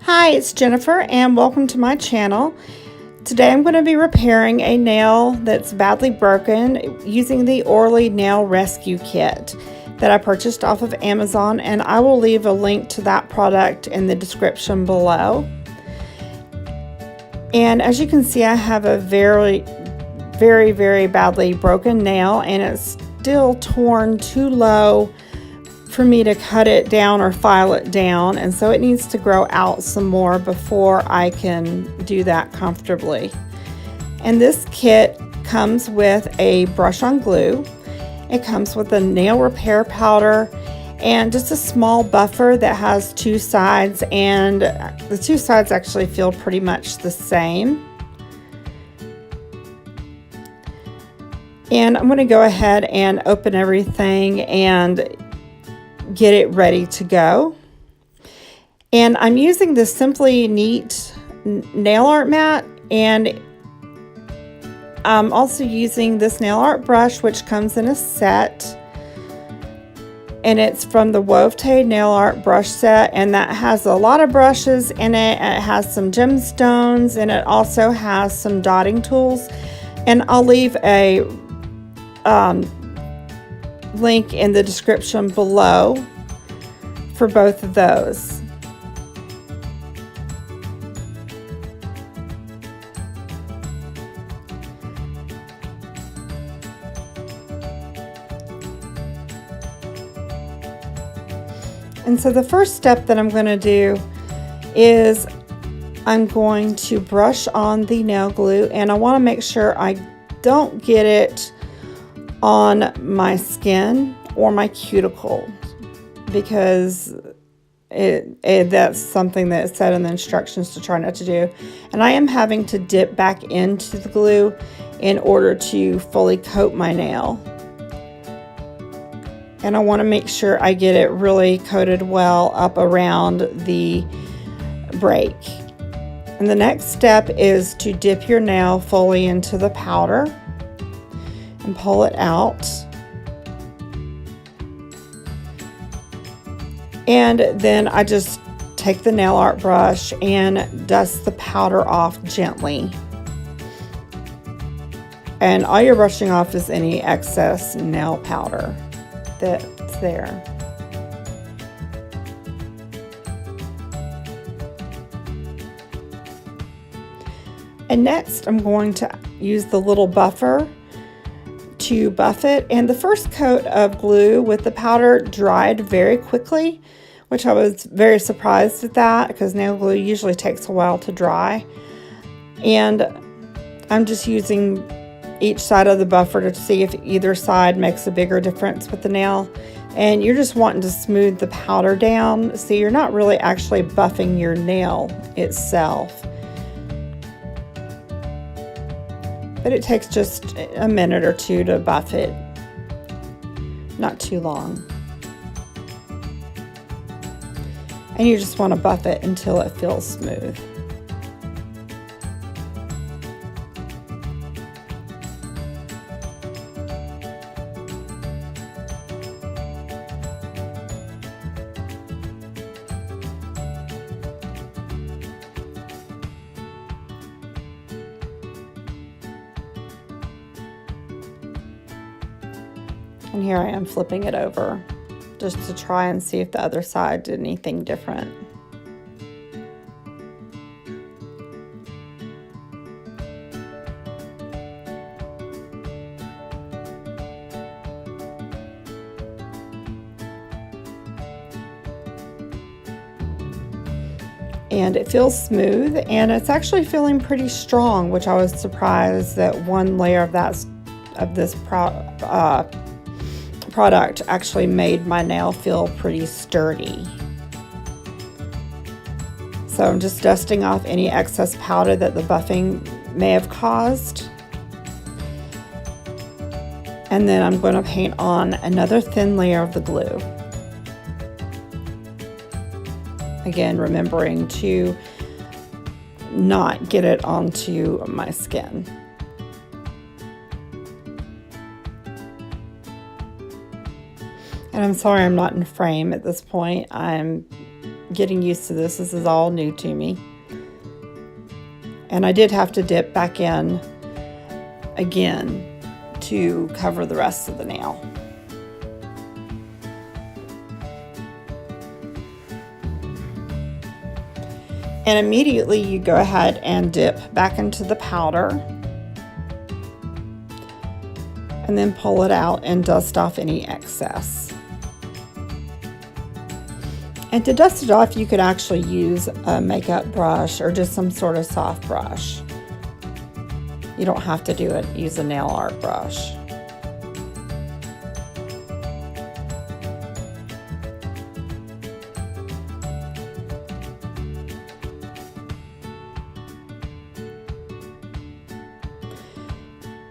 Hi, it's Jennifer and welcome to my channel. Today I'm going to be repairing a nail that's badly broken using the Orly Nail Rescue Kit that I purchased off of Amazon, and I will leave a link to that product in the description below. And as you can see, I have a very badly broken nail, and it's still torn too low for me to cut it down or file it down, and so it needs to grow out some more before I can do that comfortably. And this kit comes with a brush on glue. It comes with a nail repair powder and just a small buffer that has two sides, and the two sides actually feel pretty much the same. And I'm going to go ahead and open everything and get it ready to go. And I'm using the Simply Neat nail art mat, and I'm also using this nail art brush, which comes in a set, and it's from the WOVTE nail art brush set, and that has a lot of brushes in it. It has some gemstones, and it also has some dotting tools, and I'll leave a link in the description below for both of those. And so the first step that I'm going to do is I'm going to brush on the nail glue, and I want to make sure I don't get it on my skin or my cuticle, because that's something that is said in the instructions to try not to do. And I am having to dip back into the glue in order to fully coat my nail. And I want to make sure I get it really coated well up around the break. And the next step is to dip your nail fully into the powder and pull it out. And then I just take the nail art brush and dust the powder off gently. And all you're brushing off is any excess nail powder that's there. And next I'm going to use the little buffer to buff it, and the first coat of glue with the powder dried very quickly, which I was very surprised at that, because nail glue usually takes a while to dry. And I'm just using each side of the buffer to see if either side makes a bigger difference with the nail. And you're just wanting to smooth the powder down, so you're not really actually buffing your nail itself. But it takes just a minute or two to buff it, not too long. And you just want to buff it until it feels smooth. And here I am flipping it over just to try and see if the other side did anything different. And it feels smooth, and it's actually feeling pretty strong, which I was surprised that one layer of this product actually made my nail feel pretty sturdy. So I'm just dusting off any excess powder that the buffing may have caused. And then I'm going to paint on another thin layer of the glue. Again, remembering to not get it onto my skin. And I'm sorry I'm not in frame at this point. I'm getting used to this. This is all new to me. And I did have to dip back in again to cover the rest of the nail. And immediately you go ahead and dip back into the powder and then pull it out and dust off any excess. And to dust it off, you could actually use a makeup brush or just some sort of soft brush. You don't have to use a nail art brush.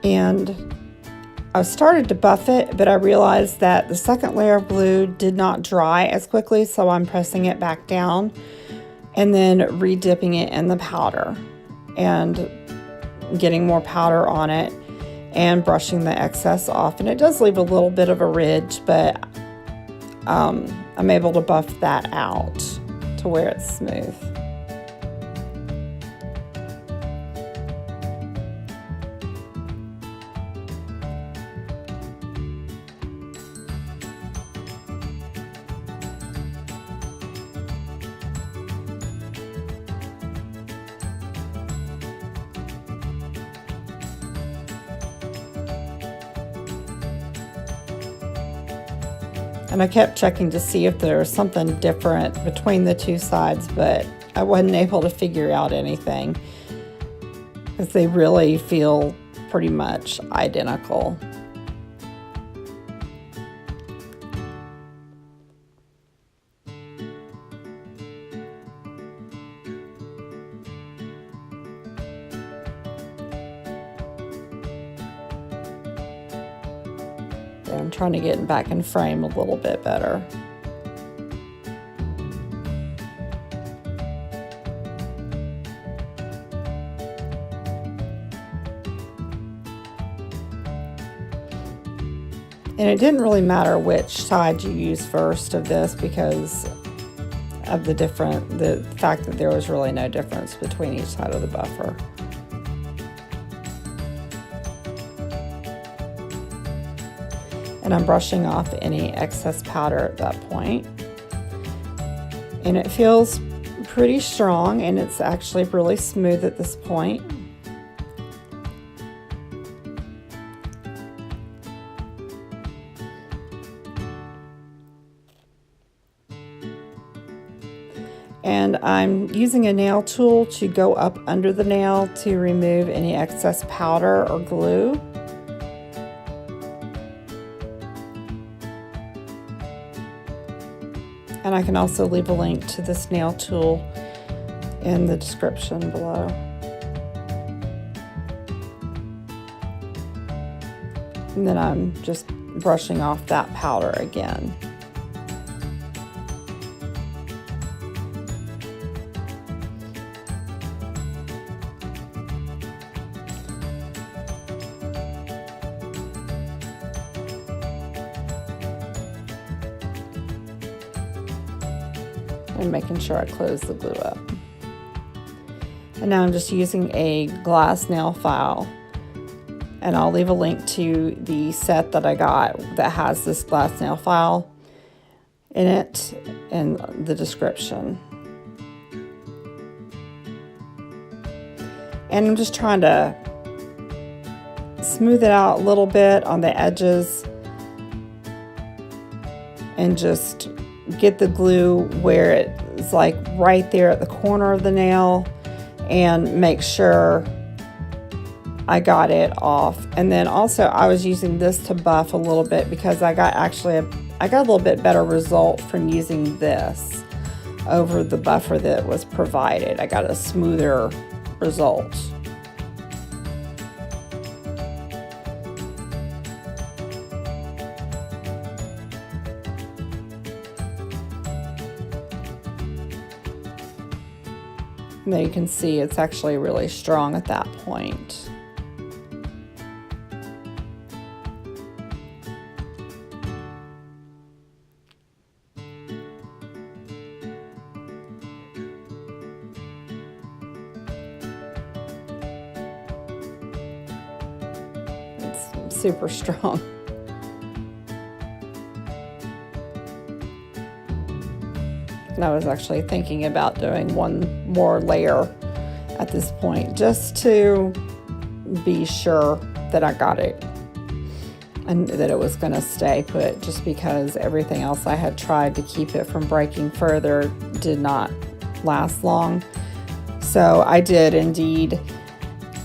And I started to buff it, but I realized that the second layer of glue did not dry as quickly, so I'm pressing it back down and then re-dipping it in the powder and getting more powder on it and brushing the excess off. And it does leave a little bit of a ridge, but I'm able to buff that out to where it's smooth. And I kept checking to see if there was something different between the two sides, but I wasn't able to figure out anything because they really feel pretty much identical. I'm trying to get back in frame a little bit better. And it didn't really matter which side you use first of this because of the fact that there was really no difference between each side of the buffer. And I'm brushing off any excess powder at that point. And it feels pretty strong, and it's actually really smooth at this point. And I'm using a nail tool to go up under the nail to remove any excess powder or glue. And I can also leave a link to this nail tool in the description below. And then I'm just brushing off that powder again. And making sure I close the glue up. And now I'm just using a glass nail file, and I'll leave a link to the set that I got that has this glass nail file in it in the description. And I'm just trying to smooth it out a little bit on the edges and just get the glue where it's like right there at the corner of the nail and make sure I got it off. And then also I was using this to buff a little bit because I got a little bit better result from using this over the buffer that was provided. I got a smoother result. And then you can see it's actually really strong at that point. super strong. And I was actually thinking about doing one more layer at this point, just to be sure that I got it and that it was going to stay put, just because everything else I had tried to keep it from breaking further did not last long. So I did indeed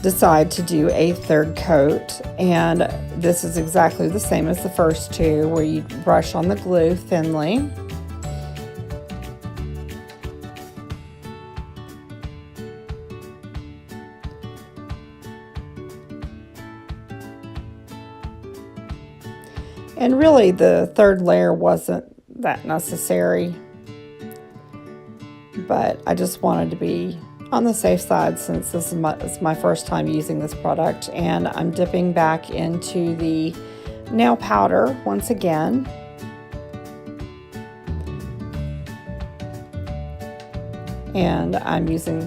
decide to do a third coat, and this is exactly the same as the first two, where you brush on the glue thinly. And really, the third layer wasn't that necessary, but I just wanted to be on the safe side, since this is my first time using this product. And I'm dipping back into the nail powder once again. And I'm using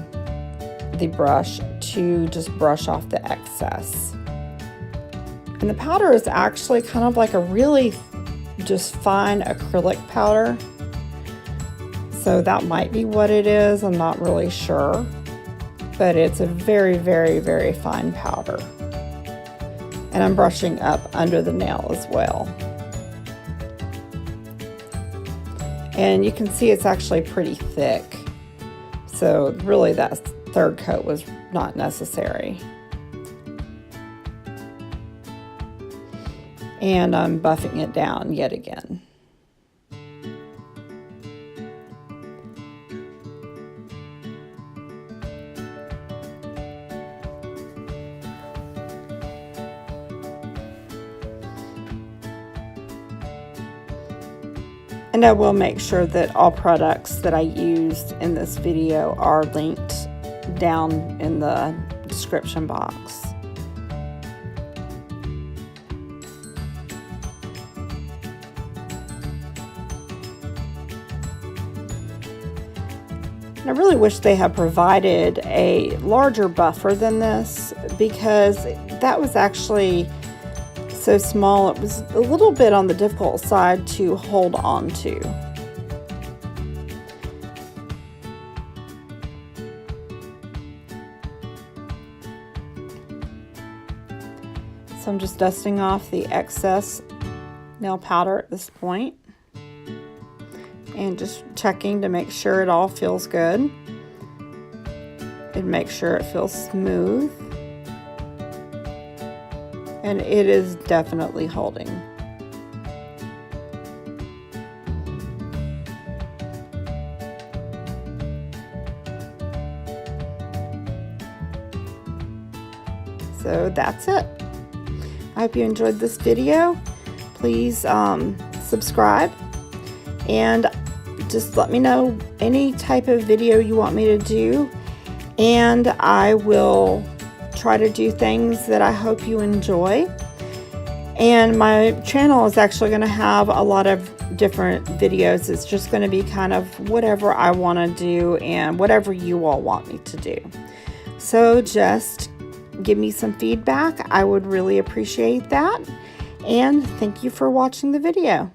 the brush to just brush off the excess. And the powder is actually kind of like a really just fine acrylic powder. So that might be what it is, I'm not really sure. But it's a very, very, very fine powder. And I'm brushing up under the nail as well. And you can see it's actually pretty thick. So really that third coat was not necessary. And I'm buffing it down yet again. And I will make sure that all products that I used in this video are linked down in the description box. And I really wish they had provided a larger buffer than this, because that was actually so small, it was a little bit on the difficult side to hold on to. So I'm just dusting off the excess nail powder at this point. And just checking to make sure it all feels good. And make sure it feels smooth. And it is definitely holding. So that's it. I hope you enjoyed this video. Please subscribe. And just let me know any type of video you want me to do, and I will try to do things that I hope you enjoy. And my channel is actually going to have a lot of different videos. It's just going to be kind of whatever I want to do and whatever you all want me to do. So just give me some feedback. I would really appreciate that. And thank you for watching the video.